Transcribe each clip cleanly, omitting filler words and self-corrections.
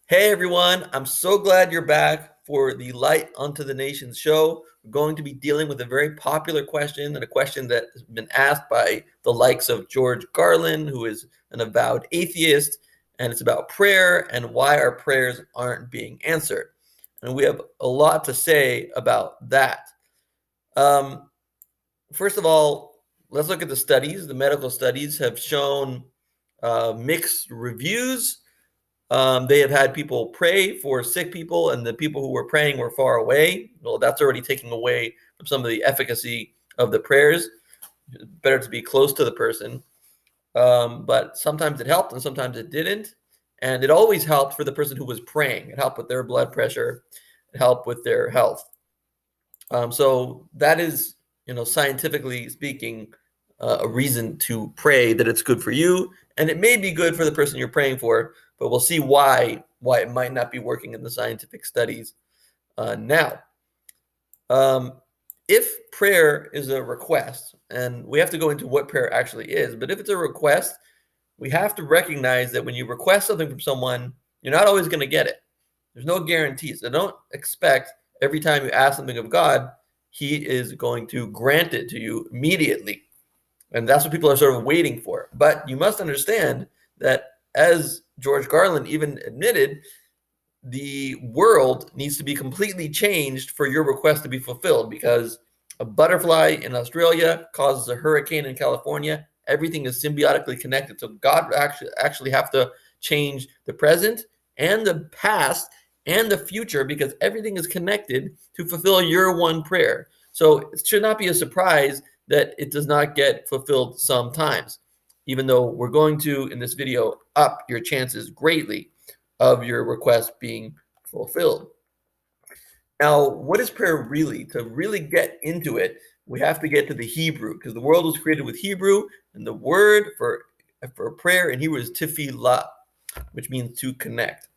Hey everyone, I'm so glad you're back for the Light Unto the Nations show. We're going to be dealing with a very popular question and a question that has been asked by the likes of George Garland, who is an avowed atheist, and it's about prayer and why our prayers aren't being answered. And we have a lot to say about that. Um, First of all, let's look at the studies. The medical studies have shown mixed reviews. They have had people pray for sick people, and the people who were praying were far away. Well, that's already taking away from some of the efficacy of the prayers. Better to be close to the person. But sometimes it helped and sometimes it didn't. And it always helped for the person who was praying. It helped with their blood pressure, it helped with their health. So that is, scientifically speaking, a reason to pray that it's good for you, and it may be good for the person you're praying for, but we'll see why it might not be working in the scientific studies now. Um, if prayer is a request, and we have to go into what prayer actually is, but if it's a request, we have to recognize that when you request something from someone, you're not always going to get it. There's no guarantees. So don't expect every time you ask something of God, He is going to grant it to you immediately. And that's what people are sort of waiting for. But you must understand that, as George Garland even admitted, the world needs to be completely changed for your request to be fulfilled, because a butterfly in Australia causes a hurricane in California. Everything is symbiotically connected. So God actually have to change the present and the past and the future, because everything is connected to fulfill your one prayer. So it should not be a surprise that it does not get fulfilled sometimes, even though we're going to, in this video, up your chances greatly of your request being fulfilled. Now, what is prayer really? To really get into it, we have to get to the Hebrew, because the world was created with Hebrew, and the word for prayer in Hebrew is tefillah, which means to connect.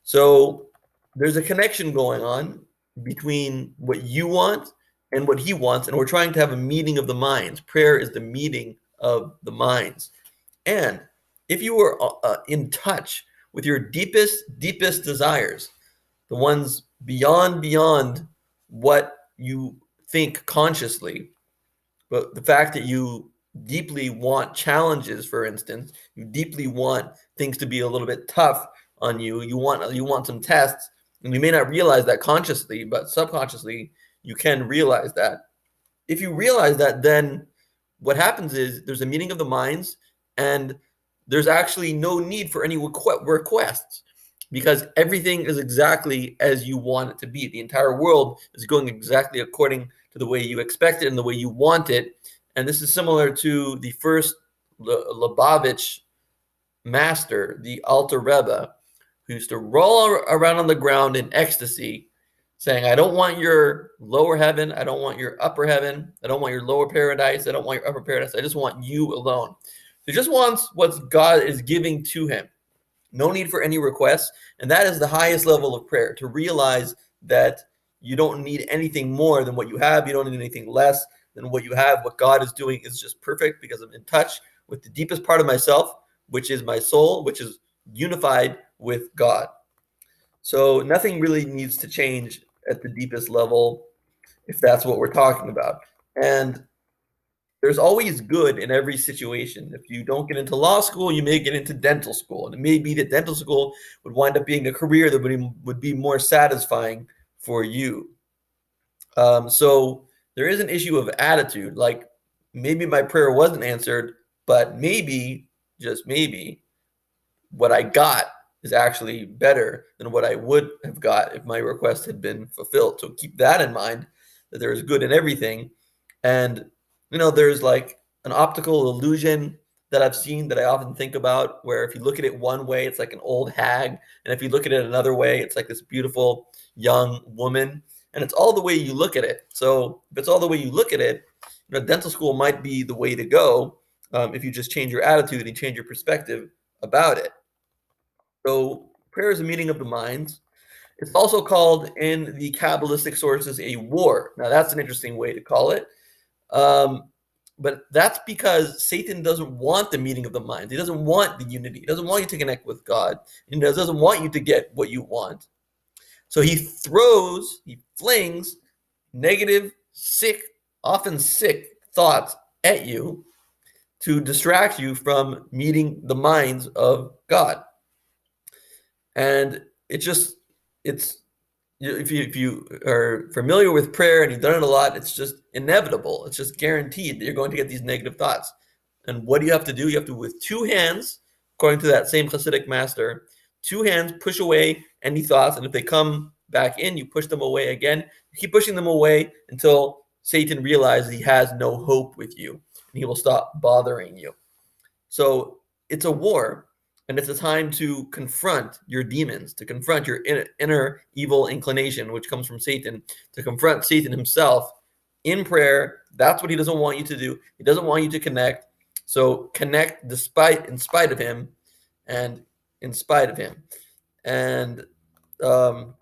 So there's a connection going on between what you want and what He wants, and we're trying to have a meeting of the minds. Prayer is the meeting of the minds. And if you are in touch with your deepest desires, the ones beyond what you think consciously, but the fact that you deeply want challenges, for instance, you deeply want things to be a little bit tough on you. You want some tests, and you may not realize that consciously, but subconsciously you can realize that. If you realize that, then what happens is there's a meeting of the minds, and there's actually no need for any requests, because everything is exactly as you want it to be. The entire world is going exactly according to the way you expect it and the way you want it. And this is similar to the first Lubavitch master, the Alter Rebbe, who used to roll around on the ground in ecstasy, saying, I don't want your lower heaven. I don't want your upper heaven. I don't want your lower paradise. I don't want your upper paradise. I just want you alone. He just wants what God is giving to him. No need for any requests. And that is the highest level of prayer, to realize that you don't need anything more than what you have. You don't need anything less than what you have. What God is doing is just perfect, because I'm in touch with the deepest part of myself, which is my soul, which is unified with God. So nothing really needs to change at the deepest level, if that's what we're talking about. And there's always good in every situation. If you don't get into law school, you may get into dental school. And it may be that dental school would wind up being a career that would be more satisfying for you. So there is an issue of attitude. Like, maybe my prayer wasn't answered, but maybe, just maybe, what I got is actually better than what I would have got if my request had been fulfilled. So keep that in mind, that there is good in everything. And, there's like an optical illusion that I've seen that I often think about, where if you look at it one way, it's like an old hag. And if you look at it another way, it's like this beautiful young woman. And it's all the way you look at it. So if it's all the way you look at it, dental school might be the way to go, if you just change your attitude and change your perspective about it. So prayer is a meeting of the minds. It's also called in the Kabbalistic sources a war. Now that's an interesting way to call it. Um, But that's because Satan doesn't want the meeting of the minds. He doesn't want the unity. He doesn't want you to connect with God. He doesn't want you to get what you want. So he flings negative, sick, often sick thoughts at you to distract you from meeting the minds of God. And it's if you are familiar with prayer and you've done it a lot, it's just inevitable. It's just guaranteed that you're going to get these negative thoughts. And what do you have to do? You have to, with two hands, according to that same Hasidic master, two hands push away any thoughts. And if they come back in, you push them away again. You keep pushing them away until Satan realizes he has no hope with you and he will stop bothering you. So it's a war, and it's a time to confront your demons, to confront your inner evil inclination, which comes from Satan, to confront Satan himself in prayer. That's what he doesn't want you to do. He doesn't want you to connect. So connect in spite of him, and in spite of him. And the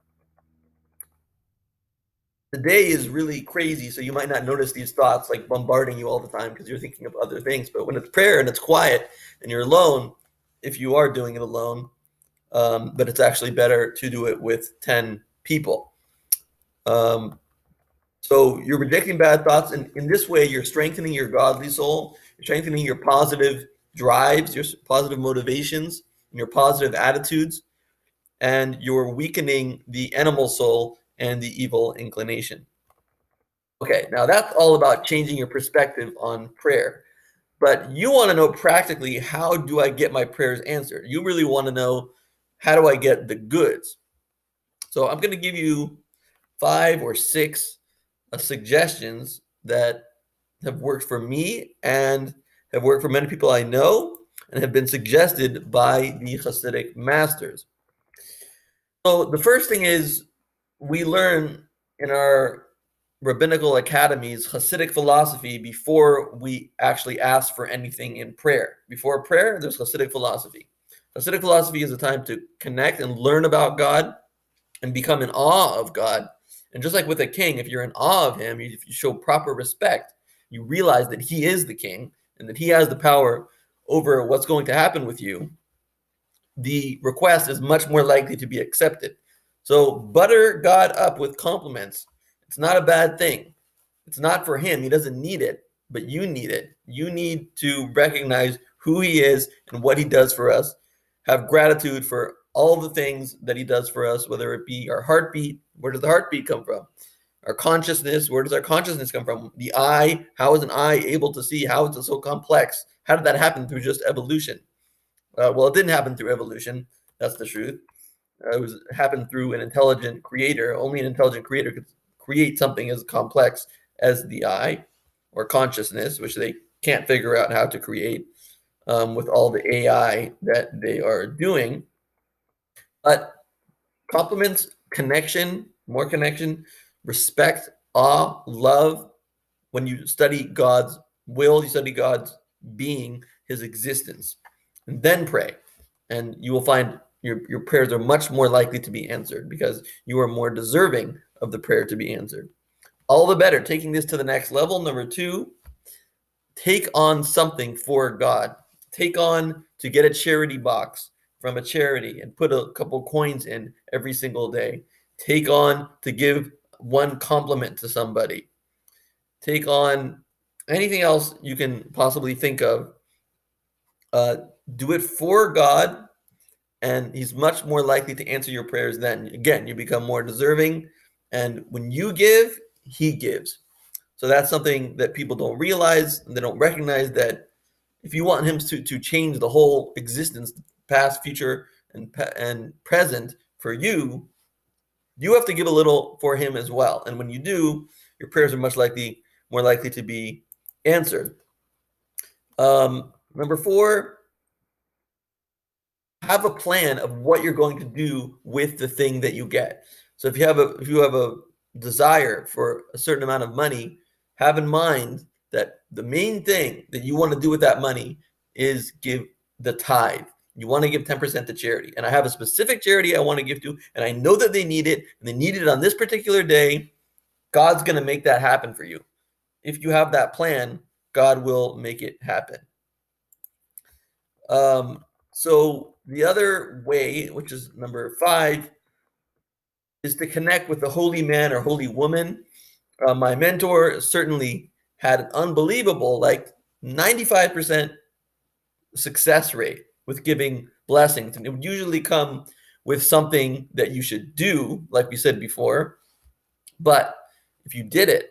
day is really crazy, so you might not notice these thoughts like bombarding you all the time because you're thinking of other things. But when it's prayer and it's quiet and you're alone, if you are doing it alone, but it's actually better to do it with 10 people. So you're rejecting bad thoughts, and in this way, you're strengthening your godly soul, you're strengthening your positive drives, your positive motivations, and your positive attitudes, and you're weakening the animal soul and the evil inclination. Okay, now that's all about changing your perspective on prayer. But you want to know practically, how do I get my prayers answered? You really want to know, how do I get the goods? So I'm going to give you 5 or 6 suggestions that have worked for me and have worked for many people I know and have been suggested by the Hasidic masters. So the first thing is, we learn in our rabbinical academies Hasidic philosophy before we actually ask for anything in prayer. Before prayer, there's Hasidic philosophy. Hasidic philosophy is a time to connect and learn about God and become in awe of God. And just like with a king, if you're in awe of him, if you show proper respect, you realize that he is the king and that he has the power over what's going to happen with you, the request is much more likely to be accepted. So butter God up with compliments. It's not a bad thing. It's not for him. He doesn't need it, but you need it. You need to recognize who he is and what he does for us. Have gratitude for all the things that he does for us, whether it be our heartbeat. Where does the heartbeat come from? Our consciousness. Where does our consciousness come from? The eye. How is an eye able to see? How is it so complex? How did that happen through just evolution? Well, it didn't happen through evolution. That's the truth. It happened through an intelligent creator. Only an intelligent creator could create something as complex as the eye or consciousness, which they can't figure out how to create with all the AI that they are doing. But compliments, connection, more connection, respect, awe, love. When you study God's will, you study God's being, his existence, and then pray. And you will find your prayers are much more likely to be answered because you are more deserving of the prayer to be answered. All the better. Taking this to the next level, number 2, take on something for God. Take on to get a charity box from a charity and put a couple coins in every single day. Take on to give one compliment to somebody. Take on anything else you can possibly think of. Do it for God, and he's much more likely to answer your prayers then. Again, you become more deserving, and when you give, he gives. So that's something that people don't realize, and they don't recognize, that if you want him to change the whole existence, past, future, and present for you, you have to give a little for him as well. And when you do, your prayers are more likely to be answered. Number 4, have a plan of what you're going to do with the thing that you get. So if you have a desire for a certain amount of money, have in mind that the main thing that you want to do with that money is give the tithe. You want to give 10% to charity. And I have a specific charity I want to give to, and I know that they need it, and they need it on this particular day. God's going to make that happen for you. If you have that plan, God will make it happen. So the other way, which is number 5, is to connect with the holy man or holy woman. My mentor certainly had an unbelievable, like 95% success rate with giving blessings. And it would usually come with something that you should do, like we said before. But if you did it,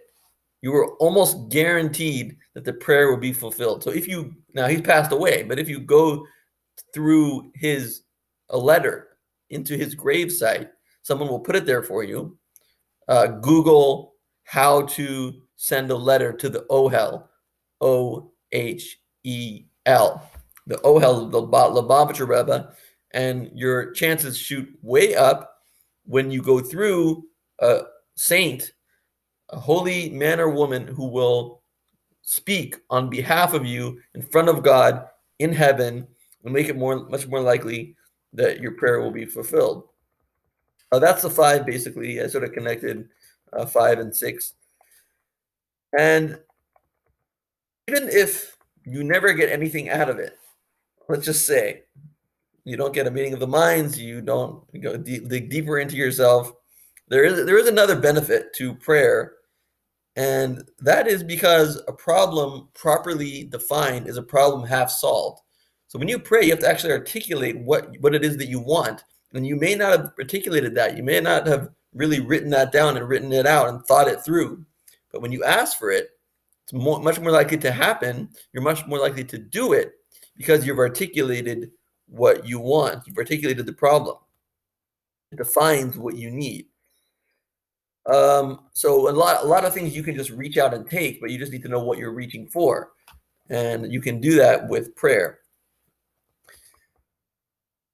you were almost guaranteed that the prayer would be fulfilled. So if you, now he's passed away, but if you go through his a letter into his gravesite, someone will put it there for you. Google how to send a letter to the OHEL, OHEL, the OHEL, the Lubavitcher Rebbe, and your chances shoot way up when you go through a saint, a holy man or woman who will speak on behalf of you in front of God in heaven and make it much more likely that your prayer will be fulfilled. That's the 5 basically. I sort of connected 5 and 6. And even if you never get anything out of it, let's just say you don't get a meeting of the minds, you don't go dig deeper into yourself. There is another benefit to prayer, and that is because a problem properly defined is a problem half solved. So when you pray, you have to actually articulate what it is that you want. And you may not have articulated that. You may not have really written that down and written it out and thought it through. But when you ask for it, it's much more likely to happen. You're much more likely to do it because you've articulated what you want. You've articulated the problem. It defines what you need. So a lot of things you can just reach out and take, but you just need to know what you're reaching for. And you can do that with prayer.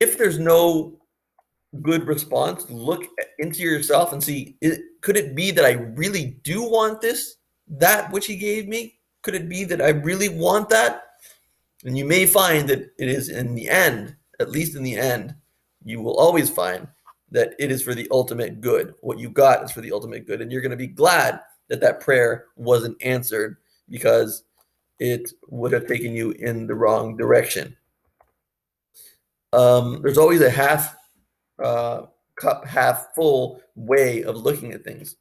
If there's no good response, look into yourself and see, could it be that I really do want that which he gave me? Could it be that I really want that? And you may find that it is in the end, at least in the end, you will always find that it is for the ultimate good. What you got is for the ultimate good. And you're going to be glad that that prayer wasn't answered because it would have taken you in the wrong direction. There's always a cup half full way of looking at things.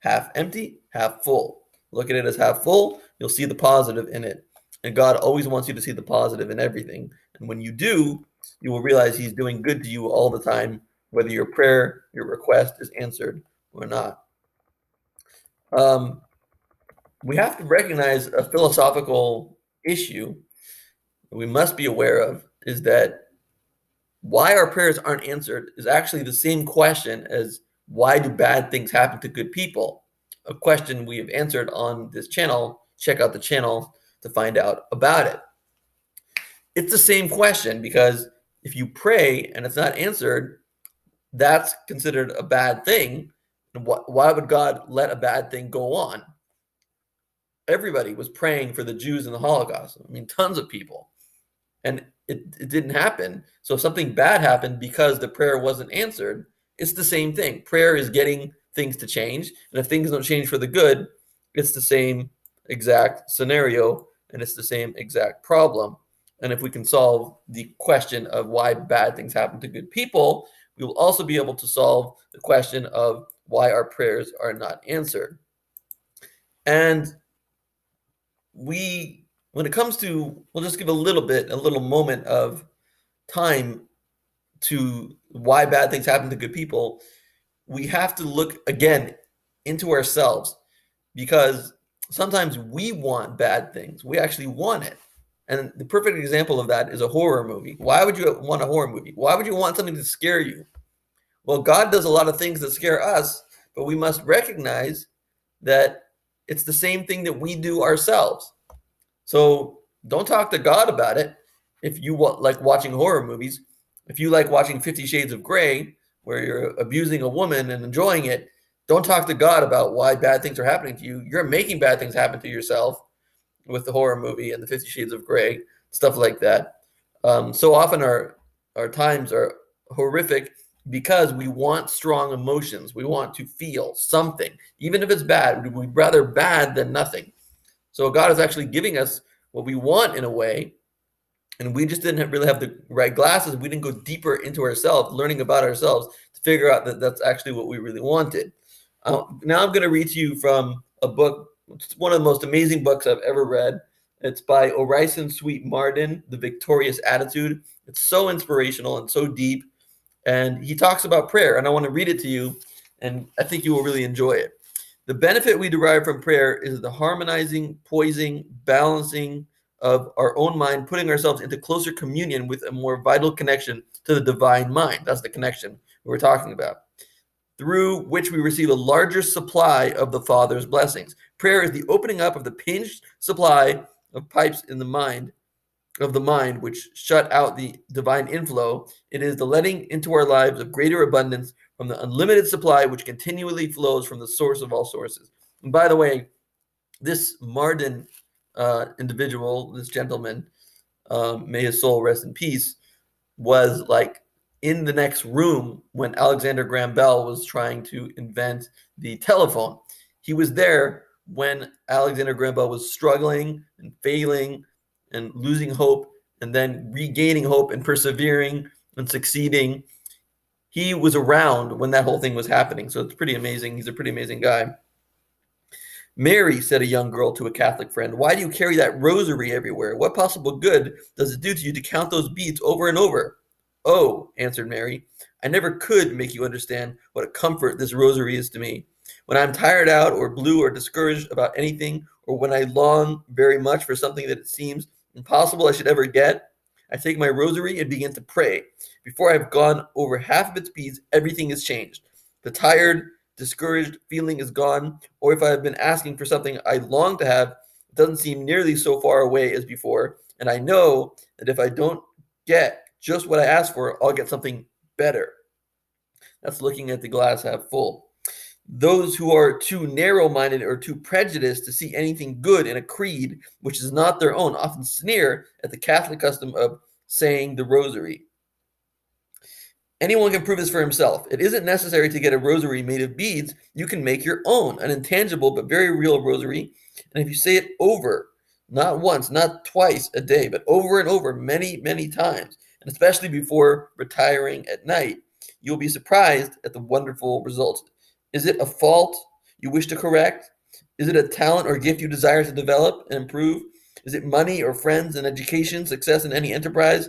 Half empty, half full. Look at it as half full, you'll see the positive in it. And God always wants you to see the positive in everything. And when you do, you will realize he's doing good to you all the time, whether your prayer, your request is answered or not. We have to recognize a philosophical issue that we must be aware of is that why our prayers aren't answered is actually the same question as why do bad things happen to good people? A question we have answered on this channel. Check out the channel to find out about it. It's the same question because if you pray and it's not answered, that's considered a bad thing. Why would God let a bad thing go on? Everybody was praying for the Jews in the Holocaust. I mean, tons of people. And it didn't happen. So if something bad happened because the prayer wasn't answered, it's the same thing. Prayer is getting things to change. And if things don't change for the good, it's the same exact scenario and it's the same exact problem. And if we can solve the question of why bad things happen to good people, we will also be able to solve the question of why our prayers are not answered. And when it comes to, we'll just give a little moment of time to why bad things happen to good people. We have to look again into ourselves because sometimes we want bad things. We actually want it. And the perfect example of that is a horror movie. Why would you want a horror movie? Why would you want something to scare you? Well, God does a lot of things that scare us, but we must recognize that it's the same thing that we do ourselves. So don't talk to God about it if you like watching horror movies. If you like watching 50 Shades of Grey, where you're abusing a woman and enjoying it, don't talk to God about why bad things are happening to you. You're making bad things happen to yourself with the horror movie and the 50 Shades of Grey, stuff like that. So often our times are horrific because we want strong emotions. We want to feel something. Even if it's bad, we'd rather bad than nothing. So God is actually giving us what we want in a way, and we just didn't really have the right glasses. We didn't go deeper into ourselves, learning about ourselves to figure out that that's actually what we really wanted. Now I'm going to read to you from a book. It's one of the most amazing books I've ever read. It's by Orison Sweet Marden, The Victorious Attitude. It's so inspirational and so deep. And he talks about prayer, and I want to read it to you, and I think you will really enjoy it. The benefit we derive from prayer is the harmonizing, poising, balancing of our own mind, putting ourselves into closer communion with a more vital connection to the divine mind. That's the connection we're talking about, through which we receive a larger supply of the Father's blessings. Prayer is the opening up of the pinched supply of pipes in the mind which shut out the divine inflow. It is the letting into our lives of greater abundance from the unlimited supply which continually flows from the source of all sources. And by the way, this Marden individual, this gentleman, may his soul rest in peace, was like in the next room when Alexander Graham Bell was trying to invent the telephone. He was there when Alexander Graham Bell was struggling and failing and losing hope and then regaining hope and persevering and succeeding. He was around when that whole thing was happening. So it's pretty amazing. He's a pretty amazing guy. Mary, said a young girl to a Catholic friend, why do you carry that rosary everywhere? What possible good does it do to you to count those beads over and over? Oh, answered Mary, I never could make you understand what a comfort this rosary is to me. When I'm tired out or blue or discouraged about anything, or when I long very much for something that it seems impossible I should ever get, I take my rosary and begin to pray. Before I've gone over half of its beads, everything has changed. The tired, discouraged feeling is gone, or if I have been asking for something I long to have, it doesn't seem nearly so far away as before, and I know that if I don't get just what I asked for, I'll get something better. That's looking at the glass half full. Those who are too narrow-minded or too prejudiced to see anything good in a creed which is not their own often sneer at the Catholic custom of saying the rosary. Anyone can prove this for himself. It isn't necessary to get a rosary made of beads. You can make your own, an intangible but very real rosary. And if you say it over, not once, not twice a day, but over and over many, many times, and especially before retiring at night, you'll be surprised at the wonderful results. Is it a fault you wish to correct? Is it a talent or gift you desire to develop and improve? Is it money or friends and education, success in any enterprise?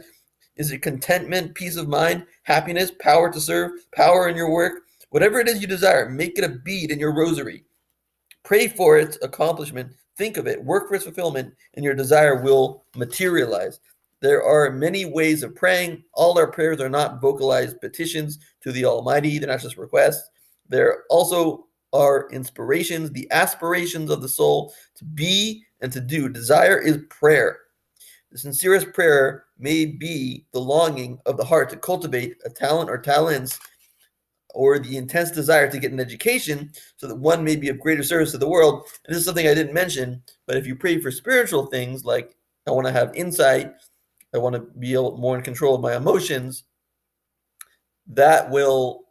Is it contentment, peace of mind, happiness, power to serve, power in your work? Whatever it is you desire, make it a bead in your rosary. Pray for its accomplishment, think of it, work for its fulfillment, and your desire will materialize. There are many ways of praying. All our prayers are not vocalized petitions to the Almighty, they're not just requests. There also are inspirations, the aspirations of the soul to be and to do. Desire is prayer. The sincerest prayer may be the longing of the heart to cultivate a talent or talents, or the intense desire to get an education so that one may be of greater service to the world. And this is something I didn't mention, but if you pray for spiritual things like I want to have insight, I want to be able more in control of my emotions, that will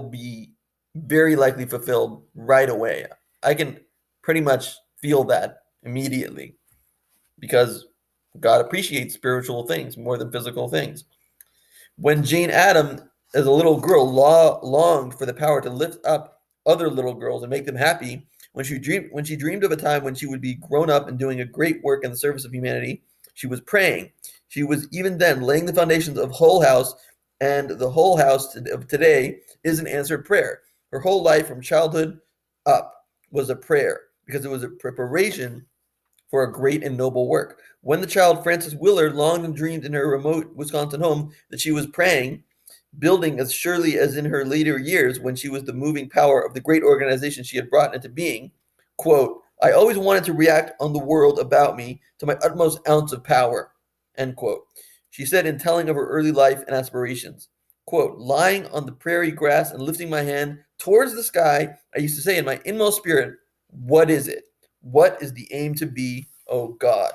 be very likely fulfilled right away. I can pretty much feel that immediately because God appreciates spiritual things more than physical things. When Jane Addams, as a little girl, longed for the power to lift up other little girls and make them happy, when she dreamed of a time when she would be grown up and doing a great work in the service of humanity, she was praying. She was even then laying the foundations of Whole House, and the Whole House of today is an answered prayer. Her whole life from childhood up was a prayer because it was a preparation for a great and noble work. When the child Frances Willard longed and dreamed in her remote Wisconsin home that she was praying, building as surely as in her later years when she was the moving power of the great organization she had brought into being, quote, I always wanted to react on the world about me to my utmost ounce of power, end quote. She said in telling of her early life and aspirations, quote, lying on the prairie grass and lifting my hand towards the sky, I used to say in my inmost spirit, what is it? What is the aim to be, O God?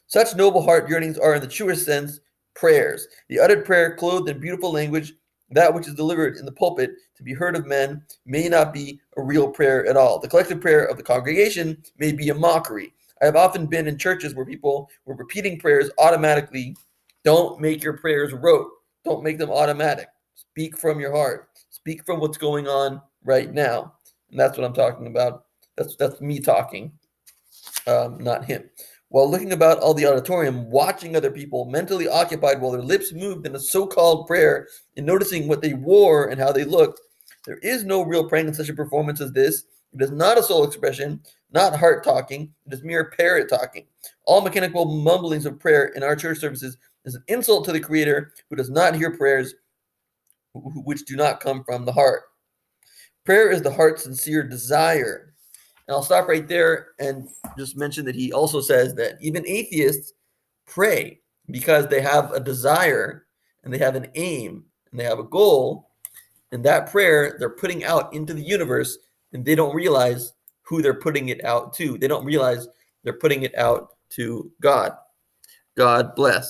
Such noble heart yearnings are, in the truest sense, prayers. The uttered prayer, clothed in beautiful language, that which is delivered in the pulpit to be heard of men, may not be a real prayer at all. The collective prayer of the congregation may be a mockery. I have often been in churches where people were repeating prayers automatically. Don't make your prayers rote. Don't make them automatic. Speak from your heart. Speak from what's going on right now. And that's what I'm talking about. That's me talking, not him. While looking about all the auditorium, watching other people mentally occupied while their lips moved in a so-called prayer and noticing what they wore and how they looked, there is no real praying in such a performance as this. It is not a soul expression, not heart talking. It is mere parrot talking. All mechanical mumblings of prayer in our church services is an insult to the Creator who does not hear prayers which do not come from the heart. Prayer is the heart's sincere desire. And I'll stop right there and just mention that he also says that even atheists pray because they have a desire and they have an aim and they have a goal. And that prayer they're putting out into the universe, and they don't realize who they're putting it out to. They don't realize they're putting it out to God. God bless.